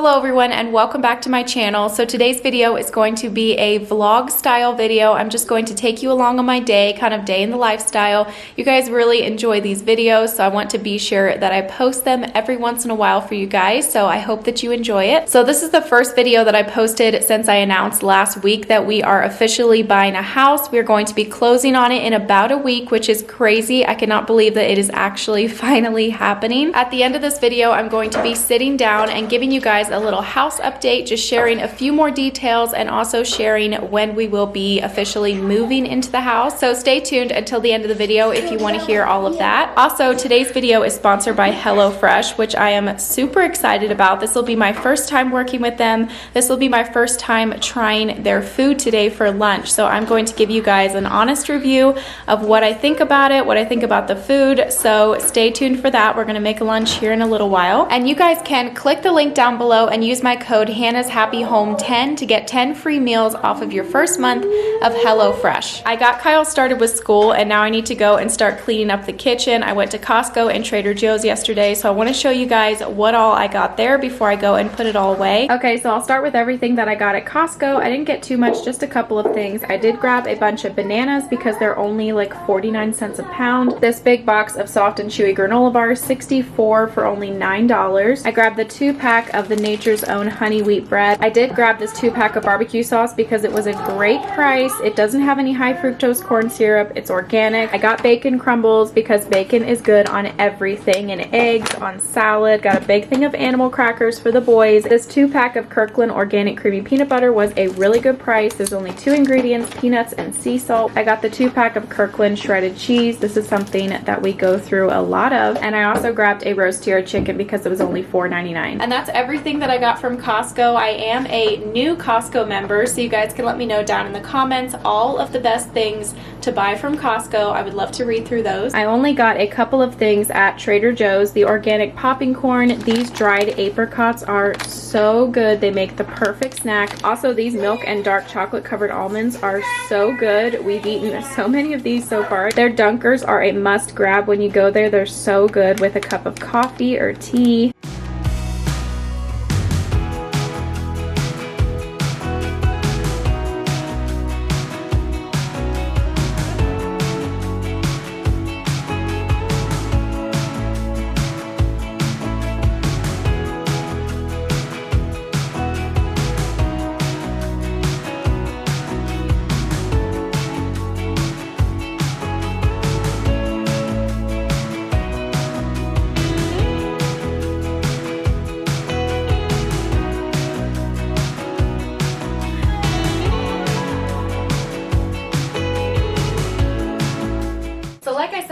Hello everyone and welcome back to my channel. So today's video is going to be a vlog style video. I'm just going to take you along on my day, kind of day in the lifestyle. You guys really enjoy these videos, so I want to be sure that I post them every once in a while for you guys. So I hope that you enjoy it. So this is the first video that I posted since I announced last week that we are officially buying a house. We're going to be closing on it in about a week, which is crazy. I cannot believe that it is actually finally happening. At the end of this video, I'm going to be sitting down and giving you guys a little house update, just sharing a few more details and also sharing when we will be officially moving into the house. So stay tuned until the end of the video if you want to hear all of that. Also, today's video is sponsored by HelloFresh, which I am super excited about. This will be my first time working with them. This will be my first time trying their food today for lunch. So I'm going to give you guys an honest review of what I think about it, what I think about the food. So stay tuned for that. We're going to make a lunch here in a little while. And you guys can click the link down below and use my code Hannah's Happy Home 10 to get 10 free meals off of your first month of HelloFresh. I got Kyle started with school and now I need to go and start cleaning up the kitchen. I went to Costco and Trader Joe's yesterday, so I want to show you guys what all I got there before I go and put it all away. Okay, so I'll start with everything that I got at Costco. I didn't get too much, just a couple of things. I did grab a bunch of bananas because they're only like 49 cents a pound. This big box of soft and chewy granola bars, 64 for only $9. I grabbed the 2-pack of the Nature's Own honey wheat bread. I did grab this 2-pack of barbecue sauce because it was a great price. It doesn't have any high fructose corn syrup. It's organic. I got bacon crumbles because bacon is good on everything, and eggs, on salad. Got a big thing of animal crackers for the boys. This 2-pack of Kirkland organic creamy peanut butter was a really good price. There's only 2 ingredients, peanuts and sea salt. I got the 2-pack of Kirkland shredded cheese. This is something that we go through a lot of. And I also grabbed a roast-tiered chicken because it was only $4.99. And that's everything that I got from Costco. I am a new Costco member, so you guys can let me know down in the comments all of the best things to buy from Costco. I would love to read through those. I only got a couple of things at Trader Joe's. The organic popping corn. These dried apricots are so good. They make the perfect snack. Also, these milk and dark chocolate covered almonds are so good. We've eaten so many of these so far. Their dunkers are a must grab when you go there. They're so good with a cup of coffee or tea.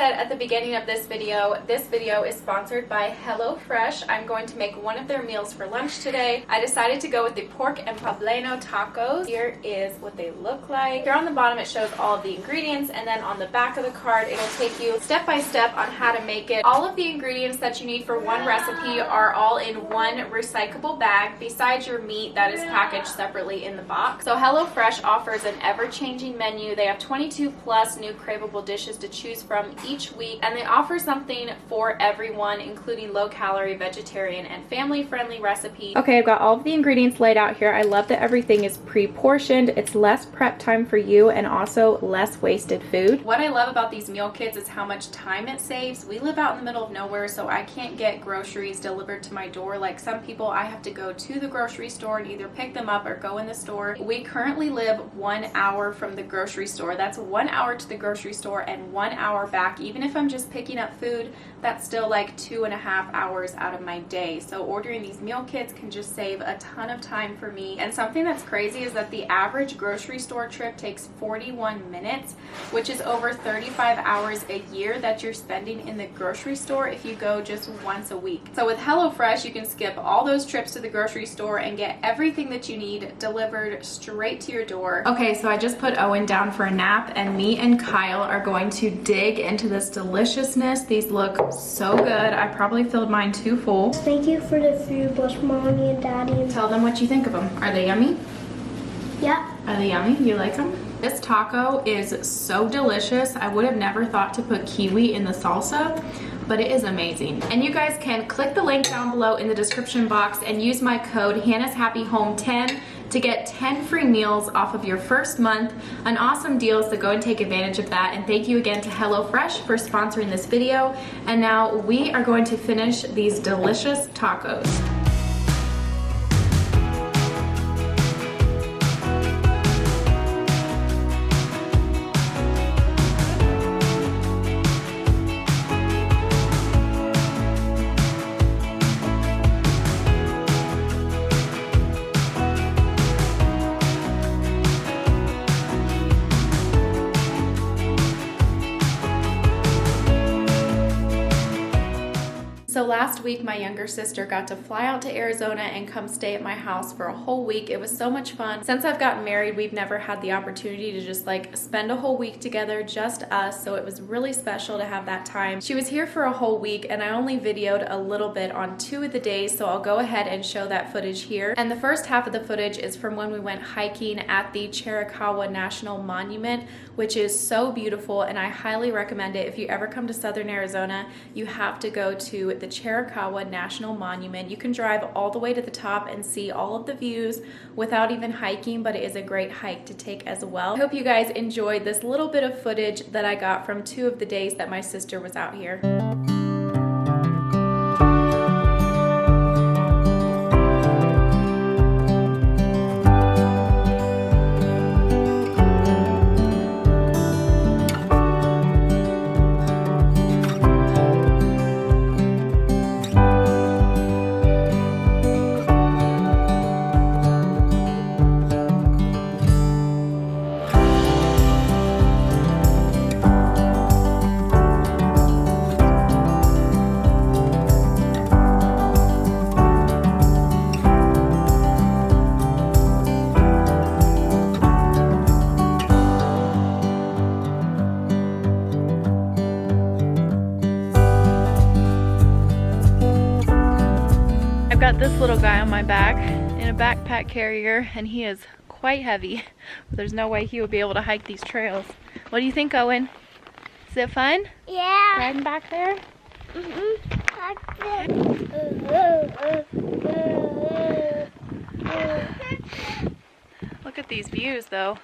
At the beginning of this video is sponsored by HelloFresh. I'm going to make one of their meals for lunch today. I decided to go with the pork and poblano tacos. Here is what they look like. Here on the bottom it shows all of the ingredients, and then on the back of the card it'll take you step by step on how to make it. All of the ingredients that you need for one recipe are all in one recyclable bag besides your meat that is packaged separately in the box. So HelloFresh offers an ever-changing menu. They have 22 plus new craveable dishes to choose from each week, and they offer something for everyone, including low-calorie, vegetarian, and family-friendly recipes. Okay, I've got all of the ingredients laid out here. I love that everything is pre-portioned. It's less prep time for you and also less wasted food. What I love about these meal kits is how much time it saves. We live out in the middle of nowhere, so I can't get groceries delivered to my door like some people. I have to go to the grocery store and either pick them up or go in the store. We currently live 1 hour from the grocery store. That's 1 hour to the grocery store and 1 hour back. Even if I'm just picking up food, that's still like 2.5 hours out of my day. So ordering these meal kits can just save a ton of time for me. And something that's crazy is that the average grocery store trip takes 41 minutes, which is over 35 hours a year that you're spending in the grocery store if you go just once a week. So with HelloFresh, you can skip all those trips to the grocery store and get everything that you need delivered straight to your door. Okay, so I just put Owen down for a nap, and me and Kyle are going to dig into this deliciousness. These look so good. I probably filled mine too full. Thank you for the food, both mommy and daddy. Tell them what you think of them. Are they yummy? Yeah. Are they yummy? You like them? This taco is so delicious. I would have never thought to put kiwi in the salsa, but it is amazing. And you guys can click the link down below in the description box and use my code Hannah's Happy Home 10 to get 10 free meals off of your first month. An awesome deal, so go and take advantage of that. And thank you again to HelloFresh for sponsoring this video. And now we are going to finish these delicious tacos. So last week, my younger sister got to fly out to Arizona and come stay at my house for a whole week. It was so much fun. Since I've gotten married, we've never had the opportunity to just like spend a whole week together, just us. So it was really special to have that time. She was here for a whole week and I only videoed a little bit on 2 of the days. So I'll go ahead and show that footage here. And the first half of the footage is from when we went hiking at the Chiricahua National Monument, which is so beautiful. And I highly recommend it. If you ever come to Southern Arizona, you have to go to the Chiricahua National Monument. You can drive all the way to the top and see all of the views without even hiking, but it is a great hike to take as well. I hope you guys enjoyed this little bit of footage that I got from 2 of the days that my sister was out here. Got this little guy on my back in a backpack carrier and he is quite heavy. There's no way he would be able to hike these trails. What do you think, Owen? Is it fun? Yeah. Riding back there? Look at these views though.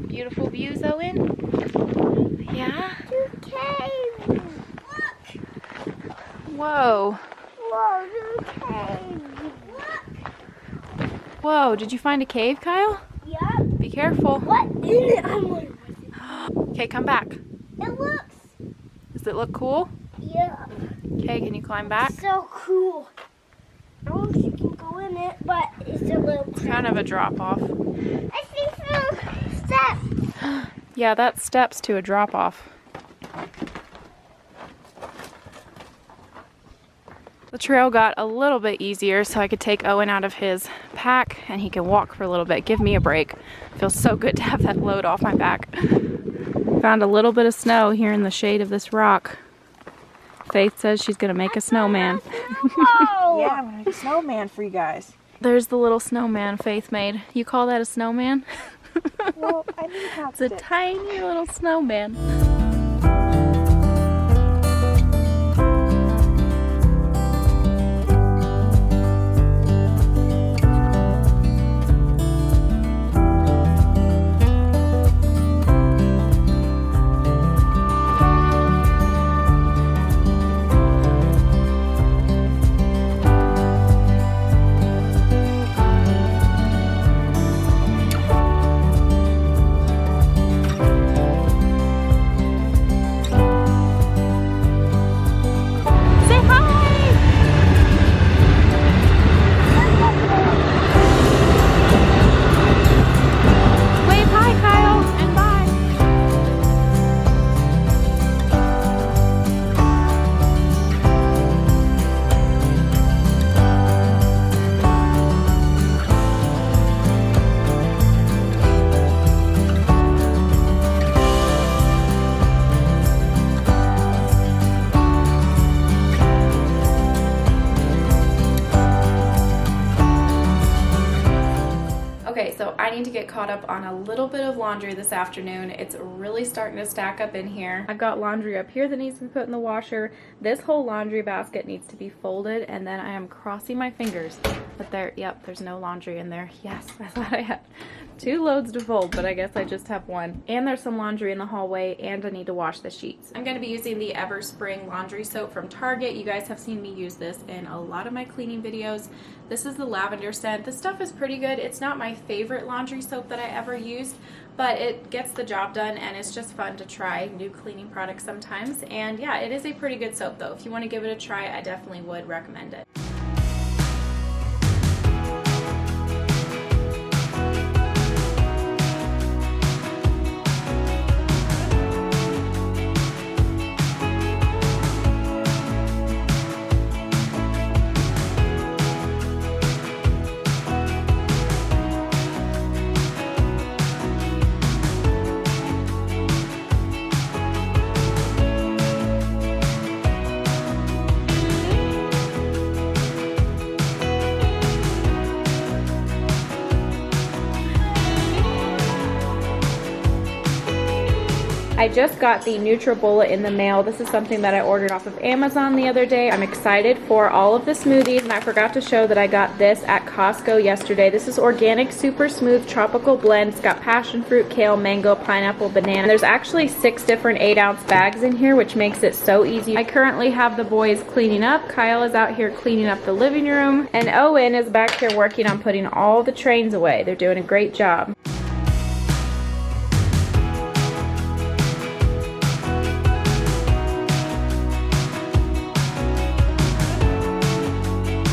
Beautiful views, Owen? Yeah? 2 caves. Whoa. Whoa, 2 caves. Whoa, did you find a cave, Kyle? Yeah. Be careful. What in it? I'm like, Okay, come back. it looks. Does it look cool? Yeah. Okay, can you climb back? So cool. I don't know if you can go in it, but it's a little. It's kind of a drop off. I see some steps. Yeah, that's steps to a drop off. The trail got a little bit easier so I could take Owen out of his pack and he can walk for a little bit. Give me a break. It feels so good to have that load off my back. Found a little bit of snow here in the shade of this rock. Faith says she's gonna make a snowman. Whoa. Yeah, I'm gonna make a snowman for you guys. There's the little snowman Faith made. You call that a snowman? Well, I need It's a chopsticks. tiny little snowman. get caught up on a little bit of laundry this afternoon. It's really starting to stack up in here. I've got laundry up here that needs to be put in the washer. This whole laundry basket needs to be folded, and then I am crossing my fingers. But there's no laundry in there. Yes, I thought I had 2 loads to fold, but I guess I just have 1. And there's some laundry in the hallway, and I need to wash the sheets. I'm going to be using the Everspring laundry soap from Target. You guys have seen me use this in a lot of my cleaning videos. This is the lavender scent. This stuff is pretty good. It's not my favorite laundry soap that I ever used, but it gets the job done, and it's just fun to try new cleaning products sometimes. And yeah, it is a pretty good soap though. If you want to give it a try, I definitely would recommend it. I just got the NutriBullet in the mail. This is something that I ordered off of Amazon the other day. I'm excited for all of the smoothies, and I forgot to show that I got this at Costco yesterday. This is organic, super smooth tropical blend. It's got passion fruit, kale, mango, pineapple, banana. There's actually 6 different 8-ounce bags in here, which makes it so easy. I currently have the boys cleaning up. Kyle is out here cleaning up the living room, and Owen is back here working on putting all the trains away. They're doing a great job.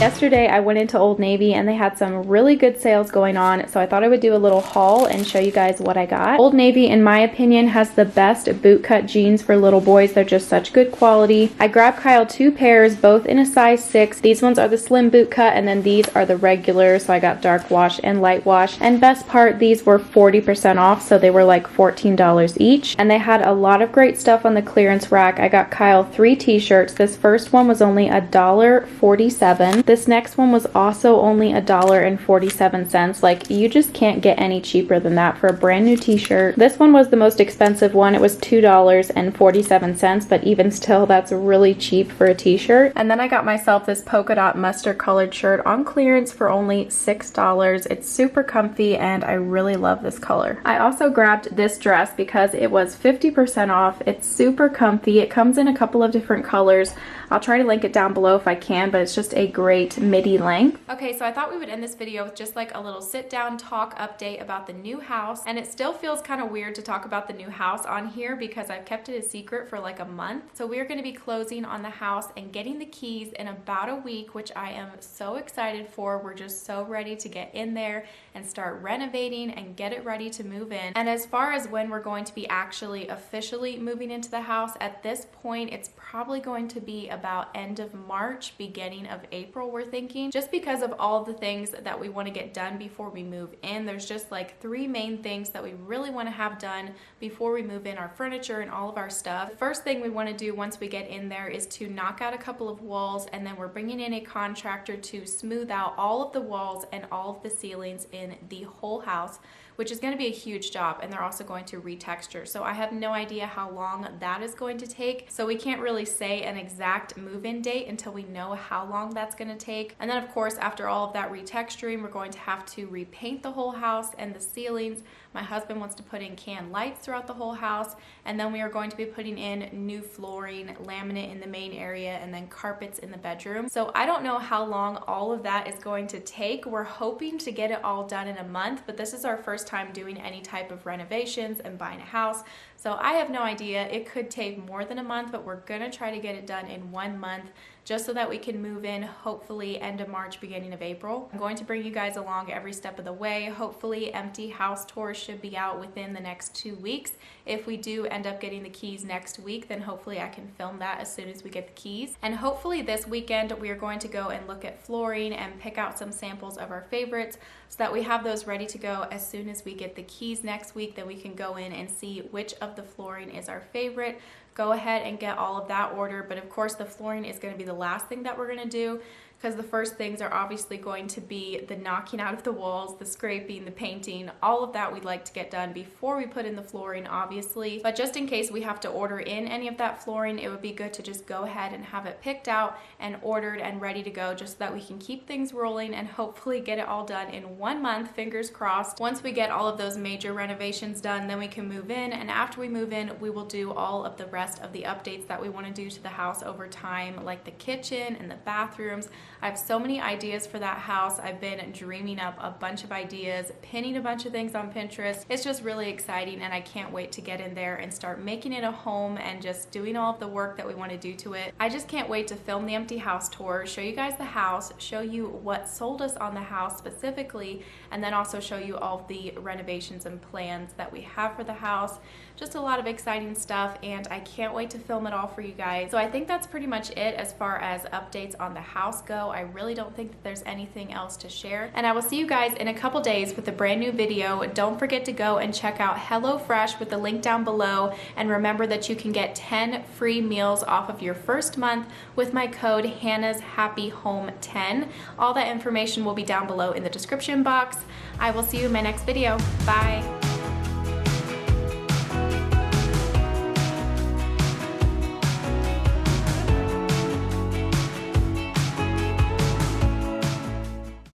Yesterday I went into Old Navy and they had some really good sales going on, so I thought I would do a little haul and show you guys what I got. Old Navy, in my opinion, has the best bootcut jeans for little boys. They're just such good quality. I grabbed Kyle 2 pairs, both in a size 6. These ones are the slim bootcut, and then these are the regular, so I got dark wash and light wash. And best part, these were 40% off, so they were like $14 each. And they had a lot of great stuff on the clearance rack. I got Kyle 3 t-shirts. This first one was only $1.47. This next one was also only $1.47. Like, you just can't get any cheaper than that for a brand new t-shirt. This one was the most expensive one. It was $2.47, but even still, that's really cheap for a t-shirt. And then I got myself this polka dot mustard colored shirt on clearance for only $6. It's super comfy and I really love this color. I also grabbed this dress because it was 50% off. It's super comfy. It comes in a couple of different colors. I'll try to link it down below if I can, but it's just a great midi length. Okay, so I thought we would end this video with just like a little sit down talk update about the new house. And it still feels kind of weird to talk about the new house on here because I've kept it a secret for like a month. So we're going to be closing on the house and getting the keys in about a week, which I am so excited for. We're just so ready to get in there and start renovating and get it ready to move in. And as far as when we're going to be actually officially moving into the house, at this point, it's probably going to be about end of March, beginning of April, we're thinking, just because of all the things that we want to get done before we move in. There's just like 3 main things that we really want to have done before we move in: our furniture and all of our stuff. The first thing we want to do once we get in there is to knock out a couple of walls, and then we're bringing in a contractor to smooth out all of the walls and all of the ceilings in the whole house, which is going to be a huge job, and they're also going to retexture. So I have no idea how long that is going to take. So we can't really say an exact move-in date until we know how long that's going to take. And then of course, after all of that retexturing, we're going to have to repaint the whole house and the ceilings. My husband wants to put in can lights throughout the whole house, and then we are going to be putting in new flooring, laminate in the main area, and then carpets in the bedroom. So I don't know how long all of that is going to take. We're hoping to get it all done in a month, but this is our first time doing any type of renovations and buying a house. So I have no idea. It could take more than a month, but we're gonna try to get it done in 1 month, just so that we can move in hopefully end of March, beginning of April. I'm going to bring you guys along every step of the way. Hopefully empty house tours should be out within the next 2 weeks. If we do end up getting the keys next week, then hopefully I can film that as soon as we get the keys. And hopefully this weekend we are going to go and look at flooring and pick out some samples of our favorites so that we have those ready to go as soon as we get the keys next week. Then we can go in and see which of the flooring is our favorite, go ahead and get all of that ordered. But of course the flooring is going to be the last thing that we're going to do, because the first things are obviously going to be the knocking out of the walls, the scraping, the painting, all of that we'd like to get done before we put in the flooring, obviously. But just in case we have to order in any of that flooring, it would be good to just go ahead and have it picked out and ordered and ready to go, just so that we can keep things rolling and hopefully get it all done in 1 month, fingers crossed. Once we get all of those major renovations done, then we can move in, and after we move in, we will do all of the rest of the updates that we want to do to the house over time, like the kitchen and the bathrooms. I have so many ideas for that house. I've been dreaming up a bunch of ideas, pinning a bunch of things on Pinterest. It's just really exciting, and I can't wait to get in there and start making it a home and just doing all of the work that we want to do to it. I just can't wait to film the empty house tour, show you guys the house, show you what sold us on the house specifically, and then also show you all of the renovations and plans that we have for the house. Just a lot of exciting stuff, and I can't wait to film it all for you guys. So I think that's pretty much it as far as updates on the house go. I really don't think that there's anything else to share, and I will see you guys in a couple days with a brand new video. Don't forget to go and check out HelloFresh with the link down below, and remember that you can get 10 free meals off of your first month with my code Hannah's Happy Home 10. All that information will be down below in the description box. I will see you in my next video. Bye.